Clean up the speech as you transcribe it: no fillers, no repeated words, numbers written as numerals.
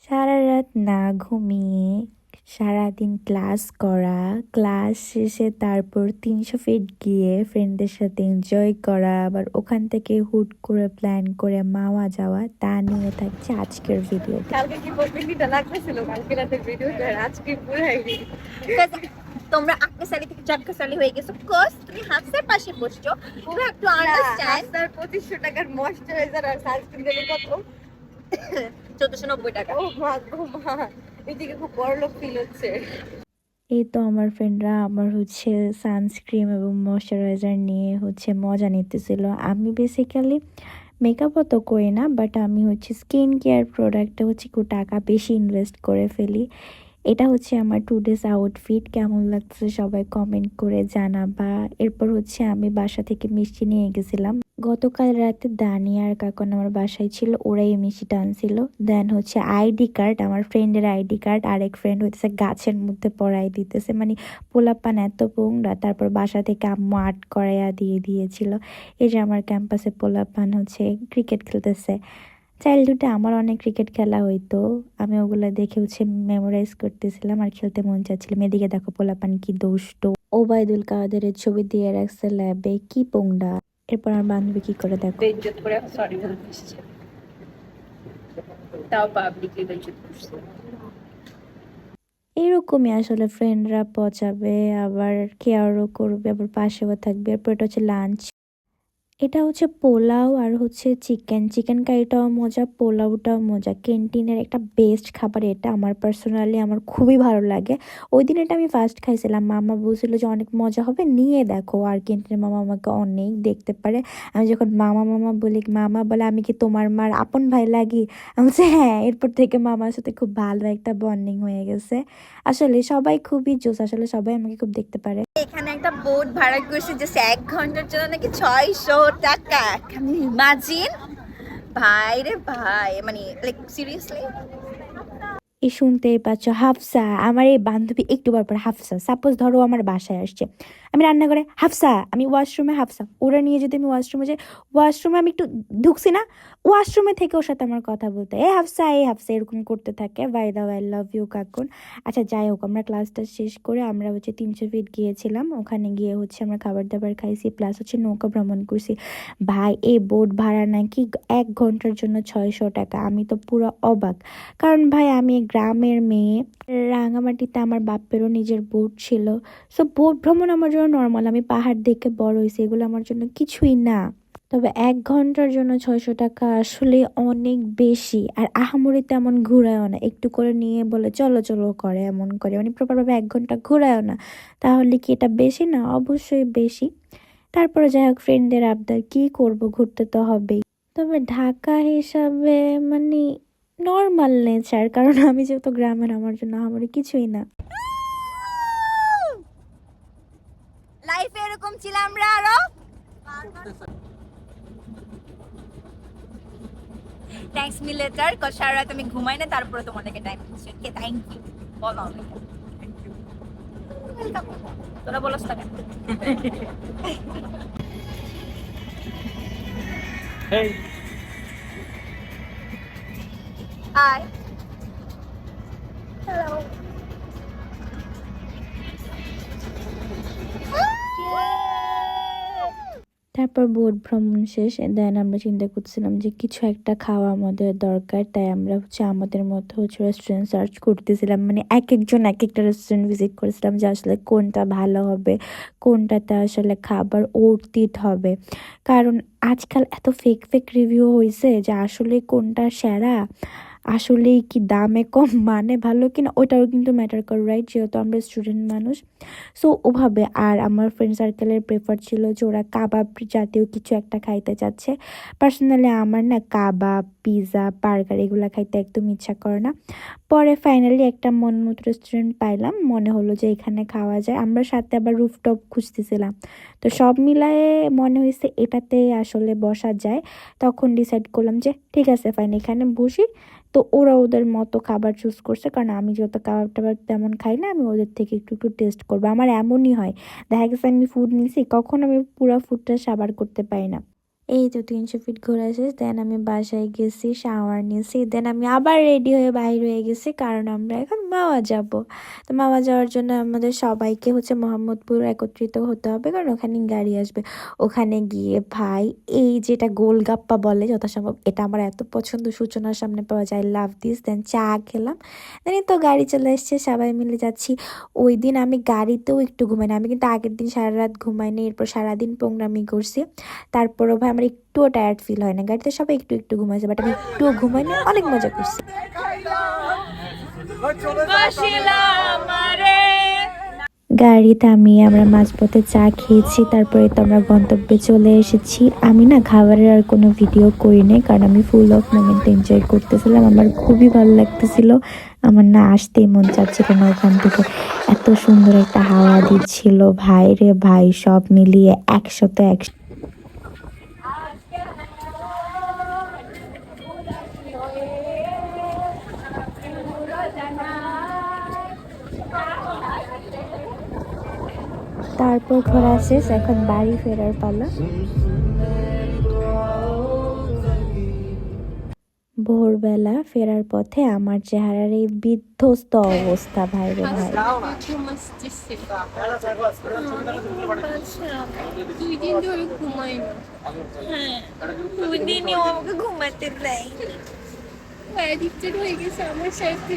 সারা রাত না ঘুমিয়ে সারাদিন ক্লাস করা, ক্লাস শেষে তারপর ৩০০ ফিট গিয়ে ফ্রেন্ডদের সাথে এনজয় করা, আবার ওখান থেকে হুট করে প্ল্যান করে মাওয়া যাওয়া, তা নিয়ে থাকছে আজকের ভিডিওটি। কালকে কি ভিডিওটা লাগতেছিল কালকে রাতের ভিডিওটা আজকে পুরাই তোমরা আকসালি থেকে জাক্কাসালি হয়ে গেছো কোর্স তুমি হাফসের পাশে বসছো you have to understand. Sir 2500 টাকার ময়শ্চারাইজার আর সানস্ক্রিন দেবে কত? 1490 টাকা। ও মা গো মা, এদিকে খুব বড়লোক ফিল হচ্ছে। এই তো আমার ফ্রেন্ডরা আমার সানস্ক্রিন এবং ময়শ্চারাইজার নিয়ে মজা নিতেছিল। আমি বেসিক্যালি মেকআপ অত করি না, বাট আমি স্কিন কেয়ার প্রোডাক্টে একটু টাকা বেশি ইনভেস্ট করে ফেলি। এটা আমার 2 ডেজ আউটফিট। কেমন লাগছে সবাই কমেন্ট করে জানাবা। এরপর আমি বাসা থেকে মিষ্টি নিয়ে গেছিলাম। গতকাল রাতে দানি আর কাকন আমার বাসায় ছিল, ওরাই এই মিষ্টিটা আনছিল। দেন আইডি কার্ড, আমার ফ্রেন্ডের আইডি কার্ড আরেক ফ্রেন্ড গাছের মধ্যে পড়াই দিতেছে, মানে পোলাপান এত পোংরা। তারপর বাসা থেকে আম্মু আর্ট করাইয়া দিয়ে দিয়েছিল। এই যে আমার ক্যাম্পাসে পোলাপান ক্রিকেট খেলতেছে। চাইল্ডহুডে আমার অনেক ক্রিকেট খেলা হইতো, আমি ওগুলো দেখে মেমোরাইজ করতেছিলাম আর খেলতে মন চাচ্ছিলাম। এদিকে দেখো পোলাপান কি দুষ্ট, ওবায়দুল কাদেরের ছবি দিয়ে রাখছে ল্যাবে, কি পোংডা। এরপর আমার বান্ধবী কি করে দেখো, বেইজ্জত করে সরি বলতে এসেছে, তাও পাবলিকলি বেইজ্জত করছে। এরকমই আসলে ফ্রেন্ডরা পচাবে, আবার কেয়ারও করবে, আবার পাশেও থাকবে। এরপর এটা লাঞ্চ। এটা পোলাও আর চিকেন। চিকেন কারিটাও মজা, পোলাওটাও মজা। ক্যান্টিনের একটা বেস্ট খাবার এটা। আমার পার্সোনালি আমার খুবই ভালো লাগে। ওই দিন এটা আমি ফার্স্ট খাইছিলাম, মামা বলছিল যে অনেক মজা হবে, নিয়ে দেখো। আর ক্যান্টিনের মামা আমাকে অনেক দেখতে পারে। আমি যখন মামা মামা বলি, মামা বলে আমি কি তোমার মার আপন ভাই লাগি? আমি বলছি হ্যাঁ। এরপর থেকে মামার সাথে খুব ভালো একটা বন্ডিং হয়ে গেছে। আসলে সবাই খুবই জোস, আসলে সবাই আমাকে খুব দেখতে পারে। এখানে একটা বোট ভাড়া করছি জাস্ট 1 ঘন্টার জন্য নাকি 600 টাকা। Can you imagine? ভাই রে ভাই, মানে লাইক সিরিয়াসলি। এই শুনতেই পাচ্ছ হাফসা, আমার এই বান্ধবী একটু পর হাফসা। সাপোজ ধরো আমার বাসায় আসছে, আমি রান্না করে হাফসা, আমি ওয়াশরুমে হাফসা। ওরা নিয়ে যদি আমি ওয়াশরুমে যাই, ওয়াশরুমে আমি একটু ঢুকছি না, ওয়াশরুমে থেকে ওর সাথে আমার কথা বলতে এ হাফসা এ হাফসা এরকম করতে থাকে। By the I love you কাকুন। আচ্ছা যাই হোক, আমরা ক্লাসটা শেষ করে আমরা 300 ফিট গিয়েছিলাম। ওখানে গিয়ে আমরা খাবার দাবার খাইছি, প্লাস নৌকা ভ্রমণ করছি। ভাই এই বোট ভাড়া নাকি 1 ঘন্টার জন্য 600 টাকা। আমি তো পুরো অবাক, কারণ ভাই আমি গ্রামের মেয়ে। রাঙামাটিতে আমার বাপেরও নিজের বোট ছিল। সো বোট ভ্রমণ আমার জন্য নর্মাল, আমি পাহাড় দেখে বড় হয়েছি, এগুলো আমার জন্য কিছুই না। তবে 1 ঘন্টার জন্য 600 টাকা আসলে অনেক বেশি। আর আহামরি তেমন ঘুরায়ও না, একটু করে নিয়ে বলে চলো চলো করে, এমন করে, মানে প্রপারভাবে 1 ঘন্টা ঘুরায়ও না। তাহলে কি এটা বেশি না? অবশ্যই বেশি। তারপরে যাই হোক, ফ্রেন্ডদের আবদার কি করব, ঘুরতে তো হবেই। তবে ঢাকা হিসাবে মানে নর্মাল নেচার, কারণ আমি যেহেতু গ্রামের, আমার জন্য আমার কিছুই না। লাইফে এরকম ছিলাম আমরা আরো। থ্যাঙ্কস মি লেটার, কজ সারা রাত আমি ঘুমাই না, তারপরে তোমাদেরকে টাইম দিচ্ছি। Okay thank you. বলো ওয়েলকাম। তোরা বলস না কেন? Hey. হাই। হ্যালো। তারপর বোট ভ্রমণ শেষ। দেন আমরা চিন্তা করছিলাম যে কিছু একটা খাওয়া আমাদের দরকার, তাই আমরা আমাদের মতো রেস্টুরেন্ট সার্চ করতেছিলাম। মানে এক একজন এক একটা রেস্টুরেন্ট ভিজিট করেছিলাম যে আসলে কোনটা ভালো হবে, কোনটাতে আসলে খাবার অর্থিত হবে। কারণ আজকাল এত ফেক ফেক রিভিউ হয়েছে যে আসলে কোনটা সেরা, আসলেই কি দামে কম মানে ভালো কিনা, ওইটাও কিন্তু ম্যাটার করে, রাইট? যেহেতু আমরা স্টুডেন্ট মানুষ, সো ওভাবে। আর আমার ফ্রেন্ড সার্কেলের প্রেফার ছিল যে ওরা কাবাব জাতীয় কিছু একটা খাইতে চাচ্ছে। পার্সোনালি আমার না কাবাব, পিৎজা, বার্গার এগুলো খাইতে একদম ইচ্ছা করে না। পরে ফাইনালি একটা মন মতো রেস্টুরেন্ট পাইলাম, মনে হলো যে এখানে খাওয়া যায়। আমরা সাথে আবার রুফটপ খুঁজতেছিলাম, তো সব মিলায়ে মনে হয়েছে এটাতে আসলে বসা যায়। তখন ডিসাইড করলাম যে ঠিক আছে ফাইন, এখানে বসি। তো ওরা ওদের মতো খাবার চুজ করছে, কারণ আমি যত কাবাব টাবার তেমন খাই না, আমি ওদের থেকে একটু একটু টেস্ট করবো। আমার এমনই হয়, দেখা গেছে আমি ফুড নিছি, কখন আমি পুরো ফুডটা সাবার করতে পারি না। এই তো 300 ফিট ঘোরা শেষ। দেন আমি বাসায় গেছি, শাওয়ার নিয়েছি, দেন আমি আবার রেডি হয়ে বাইর হয়ে গেছি, কারণ আমরা এখন মাওয়া যাব। তো মাওয়া যাওয়ার জন্য আমাদের সবাইকে হচ্ছে মোহাম্মদপুর একত্রিত হতে হবে, কারণ ওখানে গাড়ি আসবে। ওখানে গিয়ে ভাই এই যেটা গোলগাপ্পা বলে যথাসম্ভব, এটা আমার এত পছন্দ, সূচনার সামনে পাওয়া যায়, লাভ দিস। দেন চা খেলাম, দেন তো গাড়ি চলে এসছে, সবাই মিলে যাচ্ছি। ওই দিন আমি গাড়িতেও একটু ঘুমাইনি, আমি কিন্তু আগের দিন সারা রাত ঘুমাইনি, এরপর সারাদিন প্রোগ্রামিং করছি। তারপরও ভাই আমার একটুও টায়ার্ড ফিল হয় না, গাড়িতে সবাই একটু একটু ঘুমাইছে, বাট আমি একটুও ঘুমাইনি, অনেক মজা করছি। গাড়িতে আমরা মাঝপথে চা খেয়েছি, তারপরে তো আমরা গন্তব্যে চলে এসেছি। আমি না খাবারের আর কোনো ভিডিও করি নাই, কারণ আমি ফুল অফ মোমেন্ট এনজয় করতেছিলাম, আমার খুবই ভালো লাগতেছিল। আমার না আসতেই মন চাচ্ছিল না ওখান থেকে, এত সুন্দর একটা হাওয়া দিচ্ছিল ভাই রে ভাই, সব মিলিয়ে 100-100। তারপর ঘোরা শেষ, এখন বাড়ি ফেরার পালা। ভোরবেলা ফেরার পথে আমার চেহারার এই বিধ্বস্ত অবস্থা ভাই রে ভাই। 2 দিন ধরে ঘুমাই না। হ্যাঁ, 2 দিনই ও আমাকে ঘুমাতে দেয়। অ্যাডিক্টেড হয়ে গেছে আমার সাথে।